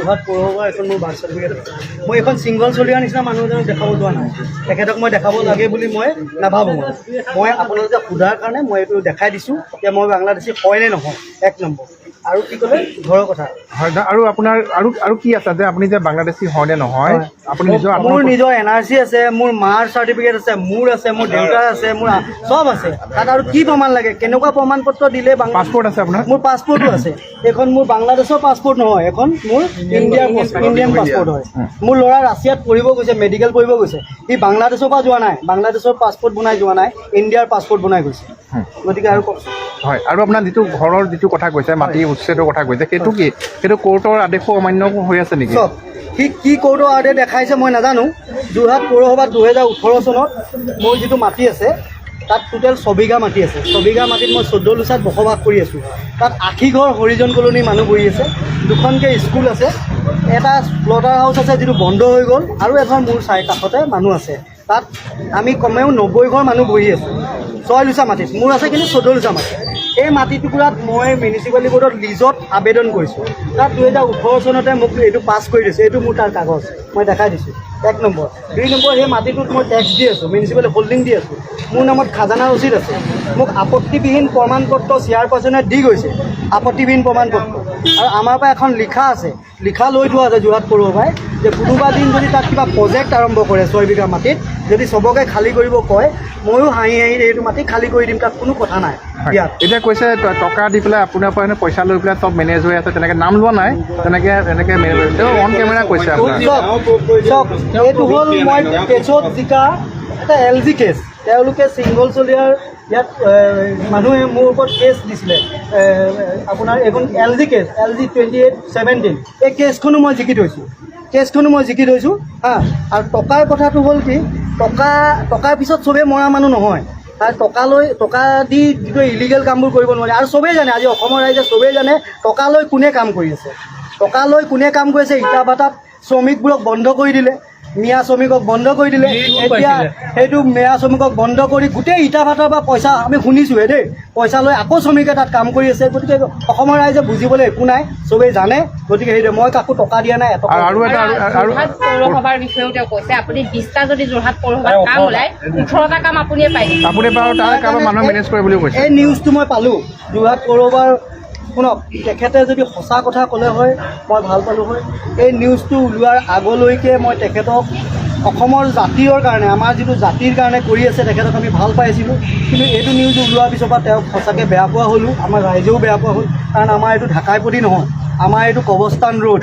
যোৰহাট পৌৰসভা এখন মোৰ বাৰ্থ চাৰ্টিফিকেট আছে। মই এখন ছিংগল চলিয়াৰ নিচিনা মানুহ এজনক দেখাব যোৱা নাই। তেখেতক মই দেখাব লাগে বুলি মই নাভাবোঁ। মই আপোনালোকে সোধাৰ কাৰণে মই এইটো দেখাই দিছোঁ যে মই বাংলাদেশী হয় নে নহয়, 1 নম্বৰ। আৰু কি ক'লে ঘৰৰ কথা হয়। আৰু আপোনাৰ আৰু কি আছে যে আপুনি যে বাংলাদেশী হয় নে নহয়? আপুনি মোৰ নিজৰ NRC আছে, মোৰ মাৰ চাৰ্টিফিকেট আছে, মোৰ আছে, মোৰ দেউতাৰ আছে, মোৰ চব আছে। তাত আৰু কি প্ৰমাণ লাগে? কেনেকুৱা প্ৰমাণ পত্ৰ দিলে? পাছপোৰ্ট আছে আপোনাৰ? মোৰ পাছপোৰ্টো আছে। এইখন মোৰ বাংলাদেশৰ পাছপোৰ্ট নহয়, এখন মোৰ ইণ্ডিয়ান পাছপোৰ্ট হয়। মোৰ ল'ৰা ৰাছিয়াত পঢ়িব গৈছে, মেডিকেল পঢ়িব গৈছে। সি বাংলাদেশৰ পৰা যোৱা নাই, বাংলাদেশৰ পাছপোৰ্ট বনাই যোৱা নাই, ইণ্ডিয়াৰ পাছপোৰ্ট বনাই গৈছে। গতিকে আৰু কওকচোন। হয়। আৰু আপোনাৰ যিটো ঘৰৰ যিটো কথা কৈছে, মাটি উচ্ছেদৰ কথা কৈছে, সেইটো কি? সেইটো কোৰ্টৰ আদেশো অমান্য হৈ আছে নেকি? চব সি কি কোৰ্টৰ আদেশ দেখাইছে মই নাজানো। যোৰহাট পৌৰসভাত 2018 চনত মোৰ যিটো মাটি আছে তাত টোটেল 6 বিঘা মাটি আছে। 6 বিঘা মাটিত মই 14 লোচাত বসবাস কৰি আছোঁ। তাত 80 ঘৰ হৰিজন কলনীৰ মানুহ বহি আছে, 2খনকৈ স্কুল আছে, এটা স্লটাৰ হাউচ আছে যিটো বন্ধ হৈ গ'ল, আৰু এখন মোৰ কাষতে মানুহ আছে। তাত আমি কমেও 90 ঘৰ মানুহ বহি আছোঁ 6 লোচা মাটিত। মোৰ আছে কিন্তু 14 লোচা মাটি। এই মাটি টুকুৰাত মই মিউনিচিপালিটি বৰ্ডত লিজত আবেদন কৰিছোঁ। তাত 2018 চনতে মোক এইটো পাছ কৰি দিছে। এইটো মোৰ তাৰ কাগজ, মই দেখাই দিছোঁ। 1 নম্বৰ। 2 নম্বৰ, সেই মাটিটোত মই টেক্স দি আছোঁ, মিউনিচিপাল হোল্ডিং দি আছোঁ। মোৰ নামত খাজানা ৰচিদ আছে। মোক আপত্তিবিহীন প্ৰমাণ পত্ৰ চেয়াৰপাৰ্চনে দি গৈছে, আপত্তিবিহীন প্ৰমাণ পত্ৰ। আৰু আমাৰ পৰা এখন লিখা আছে, লিখা লৈ থোৱা আছে যোৰহাট পৌৰসভাই, যে কোনোবা দিন যদি তাত কিবা প্ৰজেক্ট আৰম্ভ কৰে 6 বিঘা মাটিত, যদি চবকে খালী কৰিব কয়, ময়ো হাঁহি এইটো মাটি খালী কৰি দিম, তাত কোনো কথা নাই। এতিয়া কৈছে টকা দি পেলাই আপোনাৰ পৰা পইচা লৈ পেলাই চব মেনেজ হৈ আছে, তেনেকৈ নাম লোৱা নাই, তেনেকৈ মেনেজ হৈ আছে। অন কেমেৰা কৈছে আপোনাৰ। এইটো হ'ল মই কেছত জিকা এটা LG কেছ। তেওঁলোকে ছিংগল চলিয়াৰ ইয়াত মানুহে মোৰ ওপৰত কেছ দিছিলে, আপোনাৰ এইখন LG কেছ, LG 2817। এই কেছখনো মই জিকি থৈছোঁ, আৰু টকাৰ কথাটো হ'ল কি, টকাৰ পিছত চবেই মৰা মানুহ নহয়। আৰু টকা দি যিটো ইলিগেল কামবোৰ কৰিব নোৱাৰে। আৰু চবেই জানে, আজি অসমৰ ৰাইজে চবেই জানে টকা লৈ কোনে কাম কৰি আছে। ইটা ভাটাত শ্ৰমিকবোৰক বন্ধ কৰি দিলে, মিয়া শ্ৰমিকক বন্ধ কৰি দিলে। এতিয়া সেইটো মিয়া শ্ৰমিকক বন্ধ কৰি গোটেই ইটা ভাটাৰ পৰা পইচা আমি শুনিছোঁহে দেই, পইচা লৈ আকৌ শ্ৰমিকে তাত কাম কৰি আছে। গতিকে অসমৰ ৰাইজে বুজিবলৈ একো নাই, চবেই জানে। গতিকে সেইটোৱে, মই কাকো টকা দিয়া নাই। যোৰহাট পৌৰসভাৰ বিষয়েও তেওঁ কৈছে, আপুনি 20টা যদি যোৰহাট পৌৰসভাত কাম ওলায়, 18টা কাম আপুনিয়ে পাই দিব। আপুনি বাৰু তাৰ কাৰোবাৰ মানুহ মেনেজ কৰে বুলিও কৈছে। এই নিউজটো মই পালোঁ যোৰহাট পৌৰসভাৰ। শুনক, তেখেতে যদি সঁচা কথা ক'লে হয় মই ভাল পালোঁ হয়। এই নিউজটো ওলোৱাৰ আগলৈকে মই তেখেতক অসমৰ জাতিৰ কাৰণে, আমাৰ যিটো জাতিৰ কাৰণে কৰি আছে, তেখেতক আমি ভাল পাইছিলোঁ। কিন্তু এইটো নিউজ ওলোৱাৰ পিছৰ পৰা তেওঁক সঁচাকৈ বেয়া পোৱা হ'লোঁ, আমাৰ ৰাইজেও বেয়া পোৱা হ'ল। কাৰণ আমাৰ এইটো ঢাকাইপতি নহয়, আমাৰ এইটো কবস্থান ৰোড।